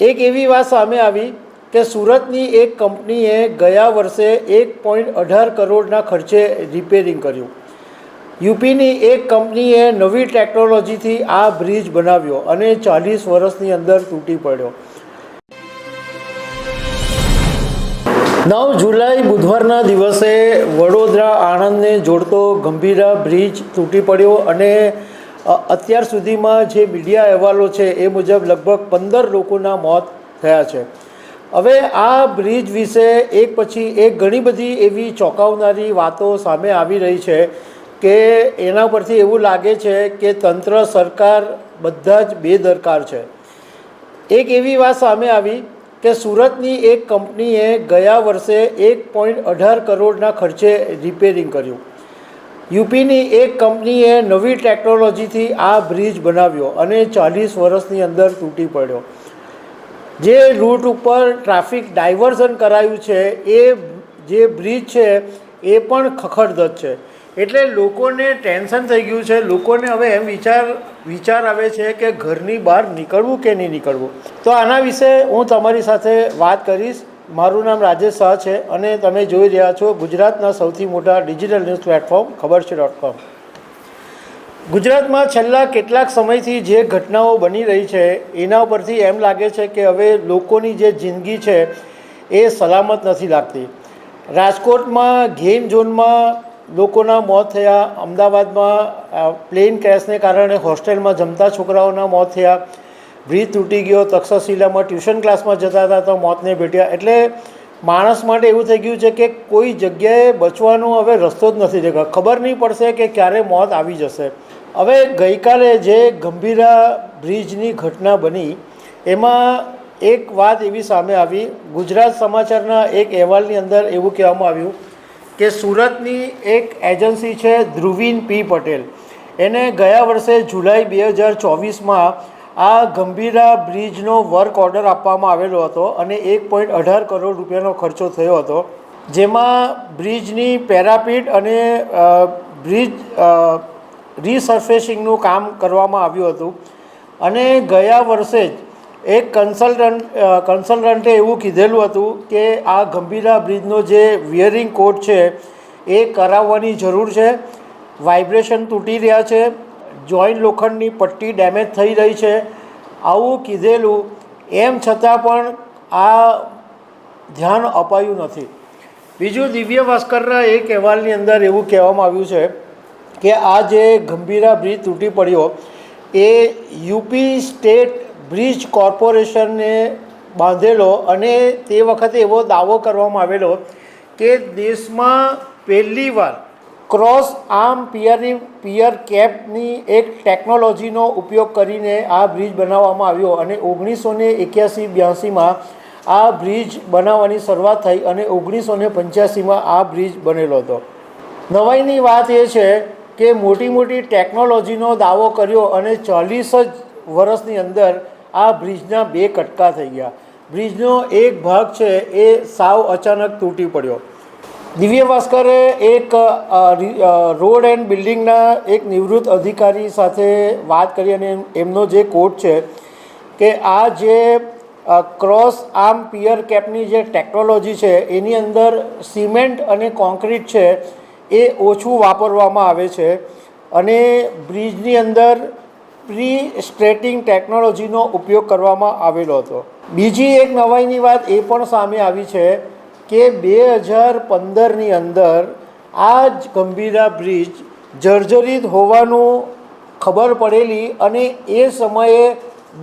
એક એવી વાત સામે આવી કે સુરતની એક કંપનીએ ગયા વર્ષે 1.18 કરોડના ખર્ચે રિપેરિંગ કર્યું. યુપીની એક કંપનીએ નવી ટેકનોલોજીથી આ બ્રિજ બનાવ્યો અને 40 વર્ષની અંદર તૂટી પડ્યો. 9 જુલાઈ બુધવારના દિવસે વડોદરા આણંદને જોડતો ગંભીરા બ્રિજ તૂટી પડ્યો અને અત્યાર સુધીમાં જે મીડિયા અહેવાલો છે એ મુજબ લગભગ 15 લોકોના મોત થયા છે. હવે આ બ્રિજ વિશે એક પછી એક ઘણી બધી એવી ચોંકાવનારી વાતો સામે આવી રહી છે કે એના પરથી એવું લાગે છે કે તંત્ર, સરકાર બધા જ બેદરકાર છે. એક એવી વાત સામે આવી કે સુરતની એક કંપનીએ ગયા વર્ષે 1.18 કરોડના ખર્ચે રિપેરિંગ કર્યું. યુપીની એક કંપનીએ નવી ટેકનોલોજીથી આ બ્રિજ બનાવ્યો અને 40 વર્ષની અંદર તૂટી પડ્યો. જે રૂટ ઉપર ટ્રાફિક ડાયવર્ઝન કરાયું છે એ જે બ્રિજ છે એ પણ ખખડધજ છે. એટલે લોકોને ટેન્શન થઈ ગયું છે. લોકોને હવે એમ વિચાર આવે છે કે ઘરની બહાર નીકળવું કે નહીં નીકળવું. તો આના વિશે હું તમારી સાથે વાત કરીશ. મારું નામ રાજેશ શાહ છે અને તમે જોઈ રહ્યા છો ગુજરાતના સૌથી મોટા ડિજિટલ ન્યૂઝ પ્લેટફોર્મ ખબરછે.com. ગુજરાતમાં છેલ્લા કેટલાક સમયથી જે ઘટનાઓ બની રહી છે એના પરથી એમ લાગે છે કે હવે લોકોની જે જિંદગી છે એ સલામત નથી લાગતી. રાજકોટમાં ગેમ ઝોનમાં લોકોના મોત થયા. અમદાવાદમાં પ્લેન ક્રેશને કારણે હોસ્ટેલમાં જમતા છોકરાઓના મોત થયા. બ્રિજ તૂટી ગયો. તક્ષશિલામાં ટ્યુશન ક્લાસમાં જતા હતા તો મોતને ભેટ્યા. એટલે માણસ માટે એવું થઈ ગયું છે કે કોઈ જગ્યાએ બચવાનો હવે રસ્તો જ નથી દેખાતો. ખબર નહીં પડશે કે ક્યારે મોત આવી જશે. હવે ગઈકાલે જે ગંભીરા બ્રિજની ઘટના બની એમાં એક વાત એવી સામે આવી. ગુજરાત સમાચારના એક અહેવાલની અંદર એવું કહેવામાં આવ્યું કે સુરતની એક એજન્સી છે ધ્રુવીન પી પટેલ, એને ગયા વર્ષે જુલાઈ 2024માં આ ગંભીરા બ્રિજનો વર્ક ઓર્ડર આપવામાં આવેલો હતો અને 1.18 કરોડ રૂપિયાનો ખર્ચો થયો હતો. જેમાં બ્રિજની પેરાપીટ અને બ્રિજ રીસર્ફેસિંગનું કામ કરવામાં આવ્યું હતું. અને ગયા વર્ષે જ એક કન્સલ્ટન્ટે એવું કીધેલું હતું કે આ ગંભીરા બ્રિજનો જે વિયરિંગ કોડ છે એ કરાવવાની જરૂર છે. વાઇબ્રેશન તૂટી રહ્યા છે, જોઈન્ટ લોખંડની પટ્ટી ડેમેજ થઈ રહી છે, આવું કીધેલું. એમ છતાં પણ આ ધ્યાન અપાયું નથી. બીજું, દિવ્ય ભાસ્કરના એક અહેવાલની અંદર એવું કહેવામાં આવ્યું છે કે આ જે ગંભીરા બ્રિજ તૂટી પડ્યો એ યુપી સ્ટેટ બ્રિજ કોર્પોરેશને બાંધેલો અને તે વખતે એવો દાવો કરવામાં આવેલો કે દેશમાં પહેલીવાર ક્રોસ આર્મ પિયર કેપની એક ટેકનોલોજીનો ઉપયોગ કરીને આ બ્રિજ બનાવવામાં આવ્યો અને 1981-82માં આ બ્રિજ બનાવવાની શરૂઆત થઈ અને 1985માં આ બ્રિજ બનેલો હતો. નવાઈની વાત એ છે કે મોટી મોટી ટેકનોલોજીનો દાવો કર્યો અને 40 જ વર્ષની અંદર આ બ્રિજના 2 કટકા થઈ ગયા. બ્રિજનો એક ભાગ છે એ સાવ અચાનક તૂટી પડ્યો. દિવ્ય ભાસ્કરે એક રોડ એન્ડ બિલ્ડિંગના એક નિવૃત્ત અધિકારી સાથે વાત કરી અને એમનો જે કોટ છે કે આ જે ક્રોસ આર્મ પિયર કેપની જે ટેકનોલોજી છે એની અંદર સિમેન્ટ અને કોન્ક્રીટ છે એ ઓછું વાપરવામાં આવે છે અને બ્રિજની અંદર પ્રી સ્ટ્રેટિંગ ટેકનોલોજીનો ઉપયોગ કરવામાં આવેલો હતો. બીજી એક નવાઈની વાત એ પણ સામે આવી છે કે 2015ની અંદર આ જ ગંભીરા બ્રિજ જર્જરિત હોવાનું ખબર પડેલી અને એ સમયે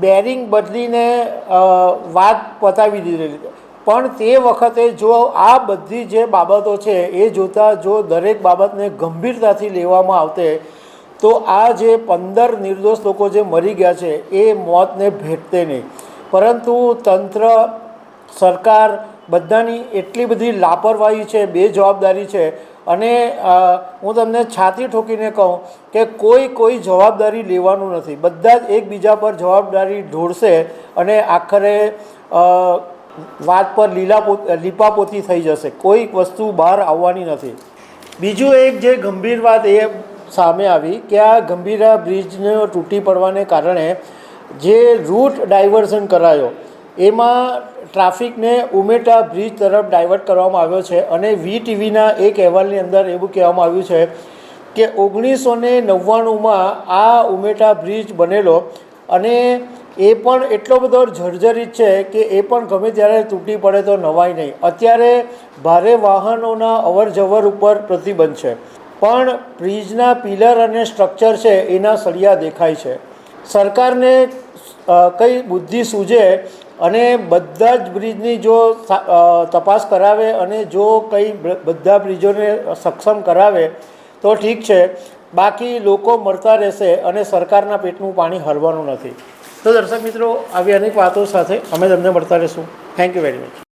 બેરિંગ બદલીને વાત પતાવી દીધેલી. પણ તે વખતે જો આ બધી જે બાબતો છે એ જોતાં જો દરેક બાબતને ગંભીરતાથી લેવામાં આવતે તો આ જે 15 નિર્દોષ લોકો જે મરી ગયા છે એ મોતને ભેટતે નહીં. પરંતુ તંત્ર, સરકાર બધાની એટલી બધી લાપરવાહી છે, બેજવાબદારી છે અને હું તમને છાતી ઠોકીને કહું કે કોઈ જવાબદારી લેવાનું નથી. બધા જ એકબીજા પર જવાબદારી ઢોળશે અને આખરે વાત પર લીપાપોતી થઈ જશે. કોઈ વસ્તુ બહાર આવવાની નથી. બીજું એક જે ગંભીર વાત એ સામે આવી કે આ ગંભીરા બ્રિજને તૂટી પડવાને કારણે જે રૂટ ડાયવર્ઝન કરાયો એમાં ટ્રાફિકને ઉમેટા બ્રિજ તરફ ડાયવર્ટ કરવામાં આવ્યો છે અને VTVના એક અહેવાલની અંદર એવું કહેવામાં આવ્યું છે કે 1999માં આ ઉમેટા બ્રિજ બનેલો અને એ પણ એટલો બધો જર્જરિત છે કે એ પણ ગમે ત્યારે તૂટી પડે તો નવાય નહીં. અત્યારે ભારે વાહનોના અવર જવર ઉપર પ્રતિબંધ છે, પણ બ્રિજના પિલર અને સ્ટ્રક્ચર છે એના સળિયા દેખાય છે. સરકારને કઈ બુદ્ધિ સૂઝે અને બધા જ બ્રિજની જો તપાસ કરાવે અને જો કંઈ બધા બ્રિજોને સક્ષમ કરાવે તો ઠીક છે, બાકી લોકો મરતા રહેશે અને સરકારના પેટનું પાણી હરવાનું નથી. તો દર્શક મિત્રો, આવી અનેક વાતો સાથે અમે તમને મળતા રહીશું. Thank you very much.